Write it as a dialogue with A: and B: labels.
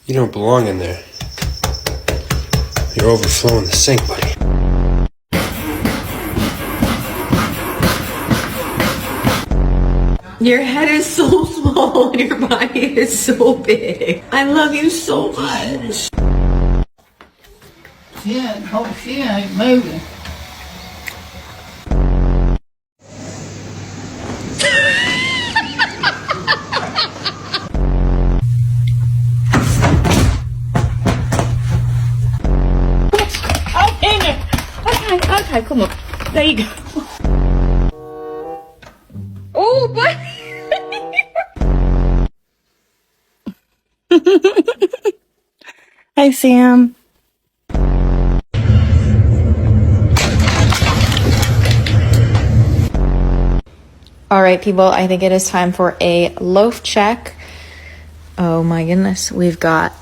A: You don't belong in there. You're overflowing the sink, buddy.
B: Your head is so small and your body is so big. I love you so much.
C: She ain't moving.
B: Okay, come on. There you go. Oh, but
D: Hi, Sam. All right, people, I think it is time for a loaf check. Oh my goodness, we've got